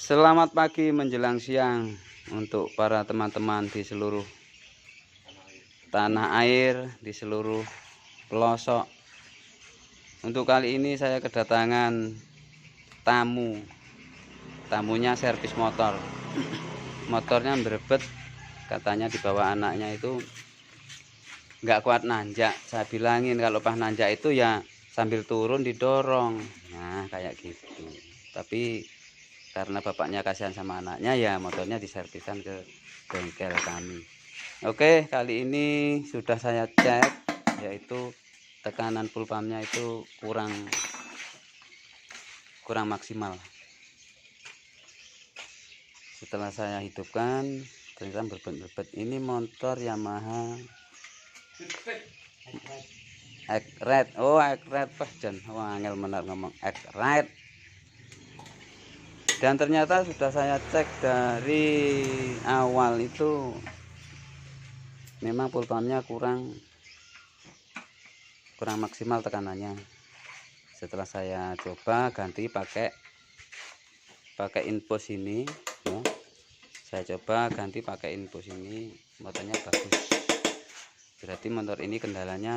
Selamat pagi menjelang siang untuk para teman-teman di seluruh tanah air, di seluruh pelosok. Untuk kali ini saya kedatangan tamu. Tamunya servis motor. Motornya berebet, katanya dibawa anaknya itu nggak kuat nanjak. Saya bilangin kalau pas nanjak itu ya sambil turun didorong. Nah kayak gitu. Tapi karena bapaknya kasihan sama anaknya, ya motornya diserviskan ke bengkel kami. Oke, kali ini sudah saya cek, yaitu tekanan full pumpnya itu kurang maksimal. Setelah saya hidupkan, ternyata berbet. Ini motor Yamaha X-Ride. Oh, X-Ride pas jan. Wah, angel benar ngomong X-Ride. Dan ternyata sudah saya cek dari awal itu memang full pumpnya kurang maksimal tekanannya. Setelah saya coba ganti pakai infus ini ya. Saya coba ganti pakai infus ini, motornya bagus. Berarti motor ini kendalanya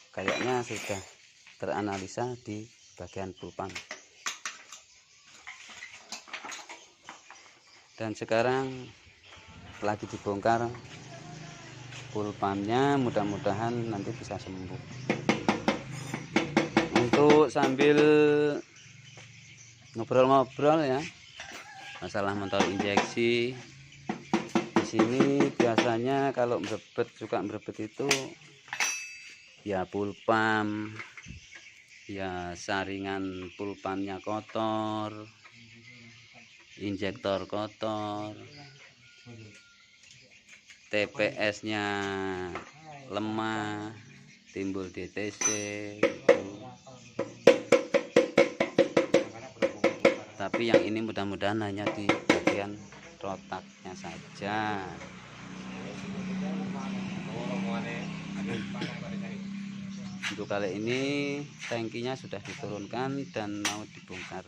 kayaknya sudah teranalisa di bagian full pump. Dan sekarang lagi dibongkar full pumpnya, mudah-mudahan nanti bisa sembuh. Untuk sambil ngobrol-ngobrol ya masalah motor injeksi, di sini biasanya kalau suka berebet itu ya full pump, ya saringan full pumpnya kotor, injektor kotor, TPS-nya lemah, timbul DTC gitu. Tapi yang ini mudah-mudahan hanya di bagian rotaknya saja. Untuk kali ini tangkinya sudah diturunkan dan mau dibongkar.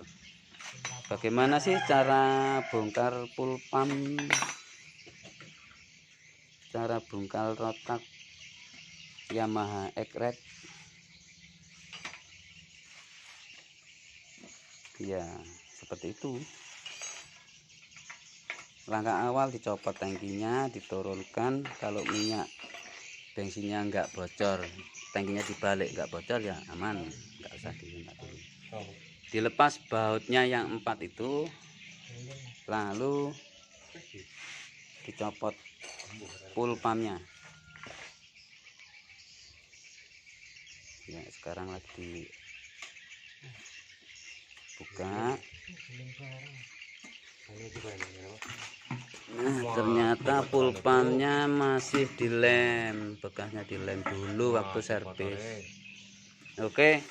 Bagaimana sih cara bongkar full pump, cara bongkar rotak Yamaha X-Ride? Ya seperti itu. Langkah awal dicopot tangkinya, diturunkan. Kalau minyak bensinnya nggak bocor, tangkinya dibalik nggak bocor, ya aman, nggak usah diminta dulu. Dilepas bautnya yang 4 itu, lalu dicopot full pumpnya. Ya sekarang lagi buka. Nah ternyata full pumpnya masih dilem, bekasnya dilem dulu waktu servis. Oke.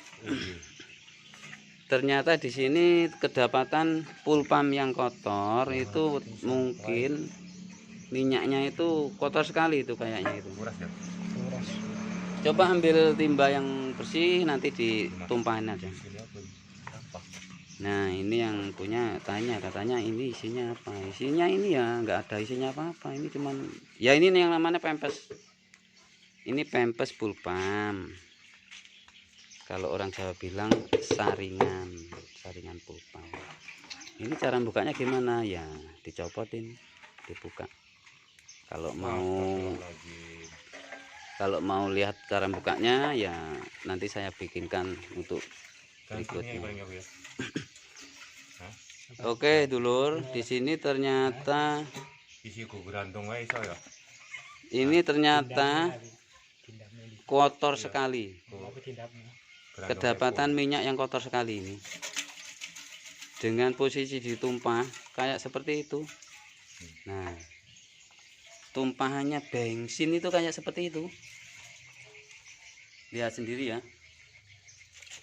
Ternyata di sini kedapatan full pump yang kotor itu, mungkin minyaknya itu kotor sekali itu kayaknya itu. Coba ambil timba yang bersih, nanti ditumpahin aja. Nah ini yang punya katanya ini isinya apa? Isinya ini ya nggak ada isinya apa-apa. Ini cuman ya ini yang namanya pempes. Ini pempes full pump. Kalau orang Jawa bilang saringan full pump. Ini cara bukanya gimana ya? Dicopotin, dibuka. Kalau mau lihat cara bukanya ya nanti saya bikinkan untuk berikutnya. Oke dulur, di sini ternyata ini ternyata kotor sekali. Kedapatan minyak yang kotor sekali ini. Dengan posisi ditumpah kayak seperti itu. Nah, tumpahannya bensin itu kayak seperti itu. Lihat sendiri ya.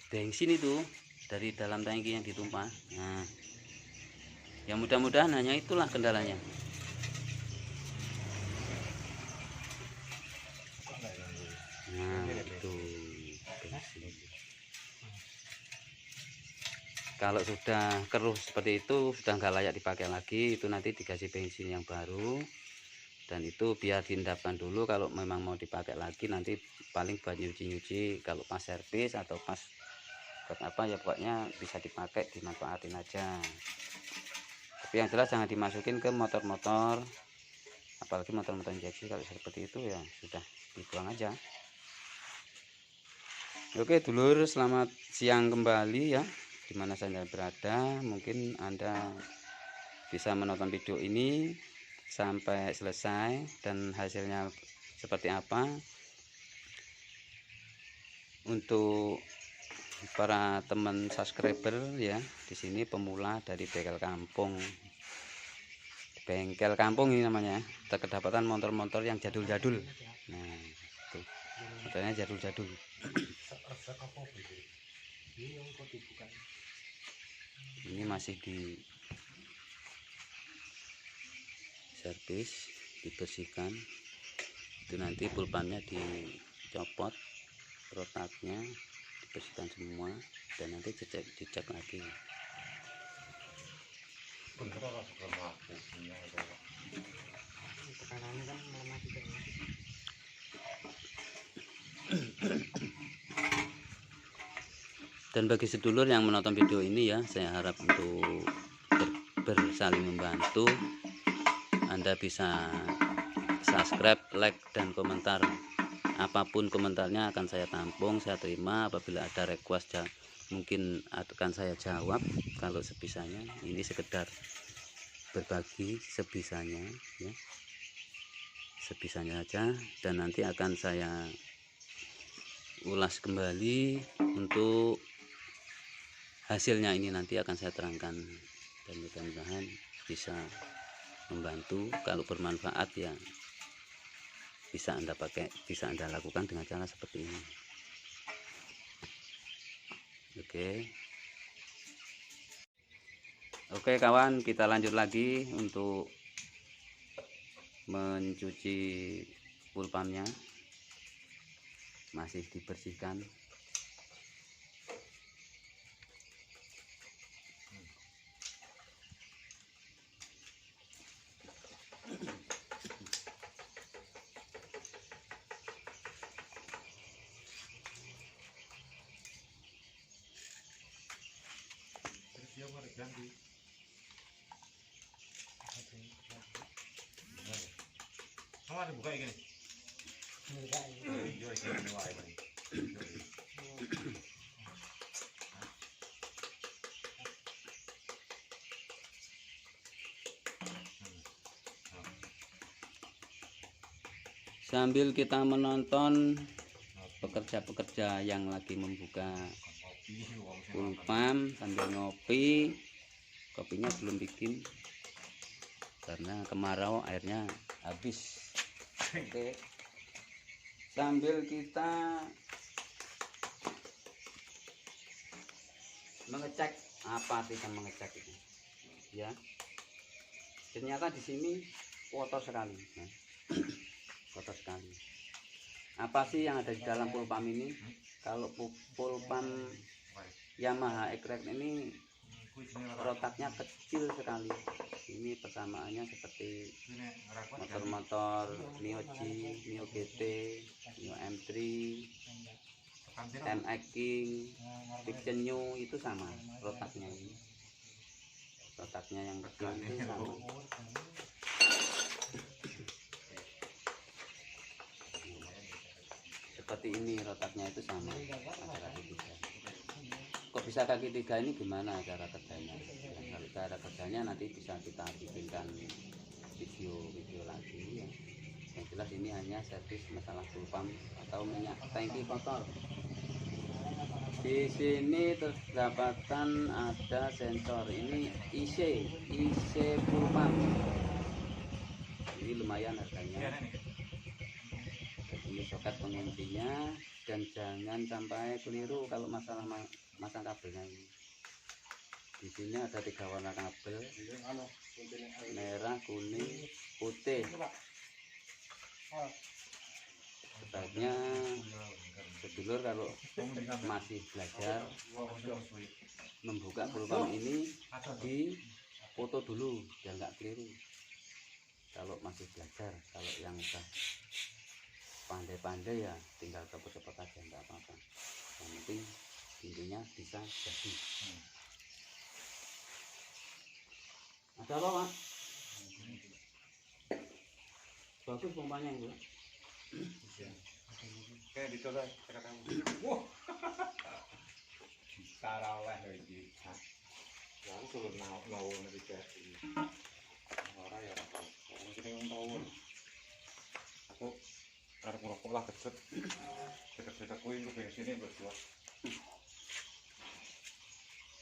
Bensin itu dari dalam tangki yang ditumpah. Nah, ya mudah-mudahan hanya itulah kendalanya. Nah itu bensin. Kalau sudah keruh seperti itu, sudah nggak layak dipakai lagi, itu nanti dikasih bensin yang baru. Dan itu biar diendapkan dulu, kalau memang mau dipakai lagi nanti paling buat nyuci-nyuci, kalau pas servis atau pas buat apa ya, pokoknya bisa dipakai, dimanfaatin aja. Tapi yang jelas jangan dimasukin ke motor-motor, apalagi motor-motor injeksi. Kalau seperti itu ya sudah dibuang aja. Oke dulur, selamat siang kembali ya, dimana Anda berada. Mungkin Anda bisa menonton video ini sampai selesai dan hasilnya seperti apa. Untuk para teman subscriber ya, di sini pemula dari bengkel kampung ini namanya, kedapatan motor-motor yang jadul-jadul. Nah itu motornya jadul-jadul. Ini masih di servis, dibersihkan. Itu nanti pulpannya dicopot, rotaknya dibersihkan semua, dan nanti dicek lagi. Dan bagi sedulur yang menonton video ini ya, saya harap untuk bersaling membantu. Anda bisa subscribe, like, dan komentar. Apapun komentarnya akan saya tampung, saya terima. Apabila ada request mungkin akan saya jawab kalau sebisanya. Ini sekedar berbagi sebisanya ya, sebisanya aja, dan nanti akan saya ulas kembali untuk hasilnya. Ini nanti akan saya terangkan dan mudah-mudahan bisa membantu. Kalau bermanfaat ya bisa Anda pakai, bisa Anda lakukan dengan cara seperti ini. Oke kawan, kita lanjut lagi untuk mencuci pulpannya. Masih dibersihkan. Buka ini. Sambil kita menonton pekerja-pekerja yang lagi membuka pulpam sambil ngopi, kopinya belum bikin karena kemarau, airnya habis. Oke, sambil kita mengecek, apa artinya mengecek itu ya, ternyata di sini kotor sekali. Nah, kotor sekali. Apa sih yang ada di dalam pulpam ini? Kalau pulpam Yamaha X-Rect ini rotaknya kecil sekali. Ini persamaannya seperti motor-motor Mio G, Mio GT, Mio M3, MX King, Fiction New, itu sama rotaknya ini. Rotaknya yang kecil itu sama. Seperti ini rotaknya itu sama, ada kaki tiga. Kok bisa kaki tiga? Ini gimana cara kerjanya? Ya, kalau cara kerjanya nanti bisa kita bikinkan video lagi ya. Yang jelas ini hanya servis masalah pulpam atau minyak tangki kotor. Di sini terdapatkan ada sensor, ini IC pulpam. Ini lumayan harganya. Ini soket penguncinya, dan jangan sampai keliru kalau masalah masang kabelnya ini. Di sini ada 3 warna kabel, merah, kuning, putih. Sebaiknya sedulur kalau masih belajar membuka peluang ini di foto dulu biar nggak keliru. Kalau masih belajar, kalau yang udah pandai-pandai ya tinggal cepet-cepet aja, nggak apa-apa. Yang penting intinya bisa jadi. Ada apa, Pak? Bagus pompanya itu. Kayak ditolak kata wah. Taraweh iki. Ya aku suruh nawa nanti jadi. Ora ya ora. Wong kene wong tahu. Aku arep ngerokok lah keset. Keset kuwi ku bensinnya berdua.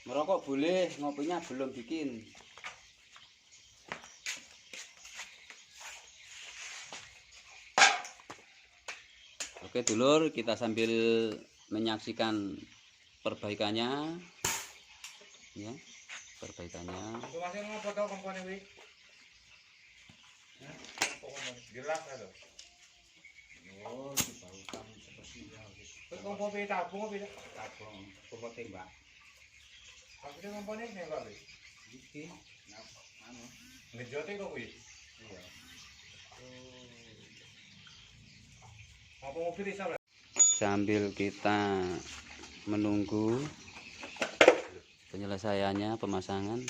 Merokok boleh, ngopinya belum bikin. Oke dulur, kita sambil menyaksikan perbaikannya, ya, perbaikannya. Itu masih ngopo to kompone kuwi? Hah? Jelas ada. Oh, dibarukan seperti ya. Terus kompone tabung apa? Tabung, kompone tembak. Aku itu kompone nembak kuwi. Iki, anu. Ngejote kok kuwi? Iya. Apa mobil bisa lah? Sambil kita menunggu penyelesaiannya pemasangan,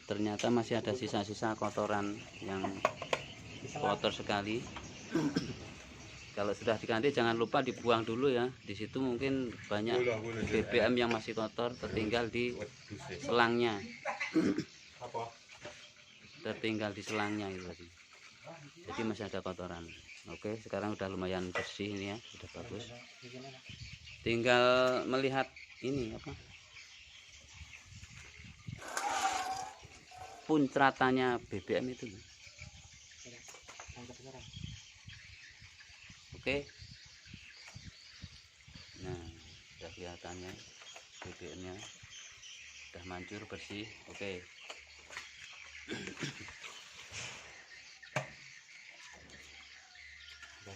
ternyata masih ada sisa-sisa kotoran yang kotor sekali. Kalau sudah diganti jangan lupa dibuang dulu ya. Di situ mungkin banyak BBM yang masih kotor tertinggal di selangnya. Apa? Tertinggal di selangnya itu tadi. Jadi masih ada kotoran. Oke, sekarang udah lumayan bersih ini ya, sudah bagus. Tinggal melihat ini apa? Puncratannya BBM itu. Oke. Nah, sudah kelihatannya BBM-nya sudah mancur bersih. Oke.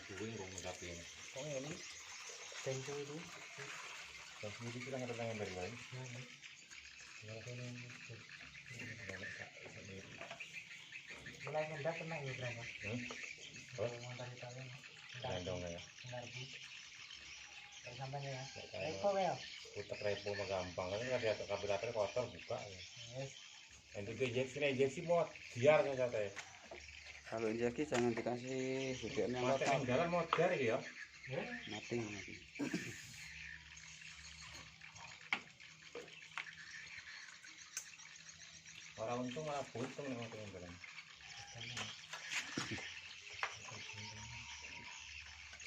Kuwi rong tapi ini. Oh ini. Tentu itu. Terus ini kita nggak tahu dari lain. Mulai ngendak kena ya berapa? Oh, ngendak Italia. Ngendong ya. Sampai ya. Repo ya. Putar repo mah gampang kan ada karburator kotor buka ya. Yes. Untuk injeksi mau biar saja teh. Kalau injeksi jangan dikasih BBM yang kotor. Jalan modern ya. Mati. Orang untung malah buntung nih teman-teman.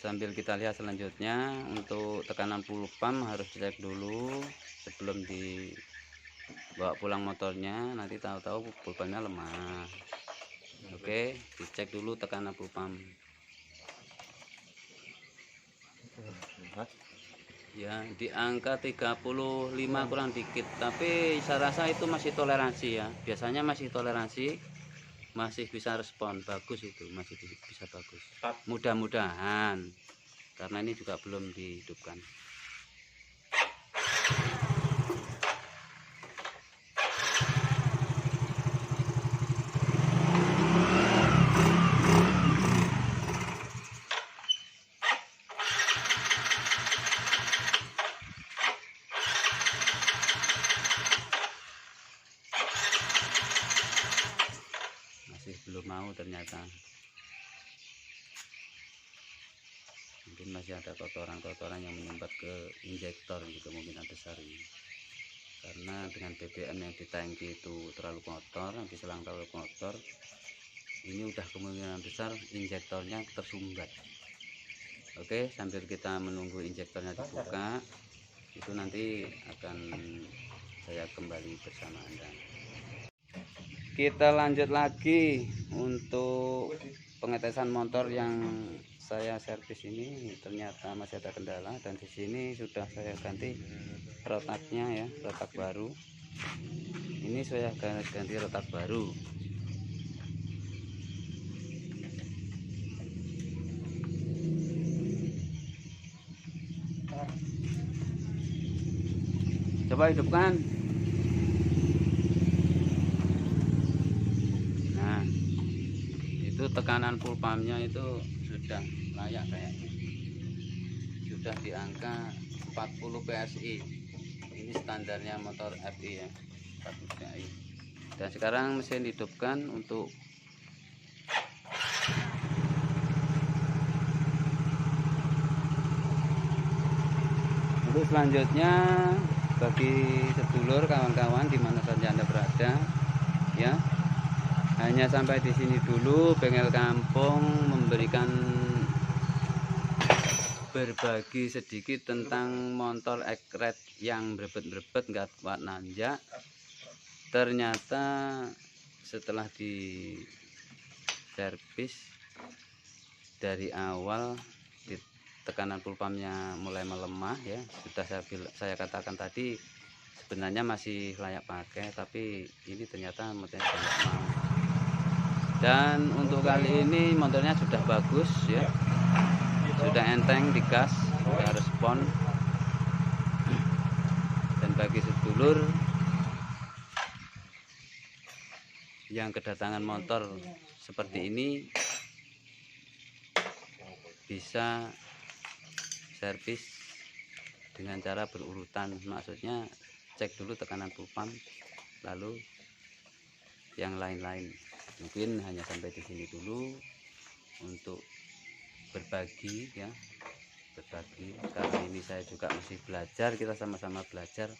Sambil kita lihat selanjutnya untuk tekanan pulpam harus dicek dulu sebelum dibawa pulang motornya, nanti tahu-tahu pulpamnya lemah. Oke, dicek dulu tekanan pulpam. Ya, di angka 35 kurang dikit, tapi saya rasa itu masih toleransi ya. Biasanya masih toleransi, masih bisa respon, bagus itu, masih bisa bagus. Mudah-mudahan, karena ini juga belum dihidupkan. Belum mau ternyata, mungkin masih ada kotoran-kotoran yang menyumbat ke injektor, ini kemungkinan besar ini, karena dengan BBM yang di tangki itu terlalu kotor, di selang terlalu kotor, ini udah kemungkinan besar injektornya tersumbat. Oke, sambil kita menunggu injektornya dibuka, itu nanti akan saya kembali bersama Anda. Kita lanjut lagi untuk pengetesan motor yang saya servis ini, ternyata masih ada kendala, dan di sini sudah saya ganti retaknya ya, retak baru. Ini saya ganti retak baru. Bapak hidupkan. Nah, itu tekanan full pumpnya itu sudah layak kayaknya, sudah di angka 40 PSI. Ini standarnya motor FI ya, 40 PSI. Dan sekarang mesin hidupkan untuk selanjutnya. Bagi sedulur kawan-kawan di mana saja Anda berada, ya, hanya sampai di sini dulu. Bengkel Kampung memberikan berbagi sedikit tentang motor Ekret yang berebet-berebet nggak kuat nanjak. Ternyata setelah di servis dari awal, di tekanan full pumpnya mulai melemah ya, sudah saya katakan tadi sebenarnya masih layak pakai, tapi ini ternyata motornya tidak mau. Dan untuk kali ini motornya sudah bagus ya, sudah enteng digas, sudah respon. Dan bagi sedulur yang kedatangan motor seperti ini, bisa servis dengan cara berurutan. Maksudnya cek dulu tekanan full pump, lalu yang lain-lain. Mungkin hanya sampai di sini dulu untuk berbagi ya, berbagi. Karena ini saya juga masih belajar, kita sama-sama belajar.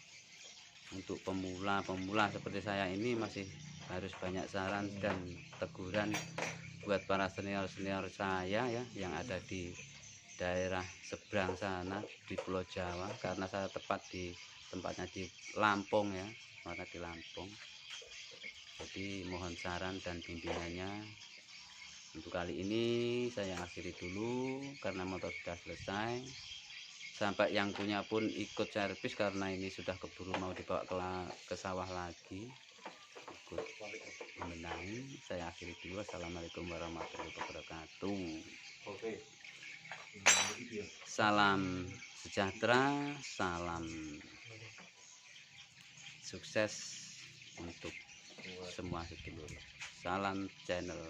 Untuk pemula seperti saya ini masih harus banyak saran dan teguran buat para senior-senior saya ya, yang ada di daerah seberang sana di Pulau Jawa, karena saya tepat di tempatnya di Lampung ya, mana di Lampung. Jadi mohon saran dan bimbingannya. Untuk kali ini saya akhiri dulu karena motor sudah selesai. Sampai yang punya pun ikut servis karena ini sudah keburu mau dibawa ke sawah lagi, ikut membenahi. Saya akhiri dulu. Assalamualaikum warahmatullahi wabarakatuh. Salam sejahtera, salam sukses untuk semua sedulur. Salam channel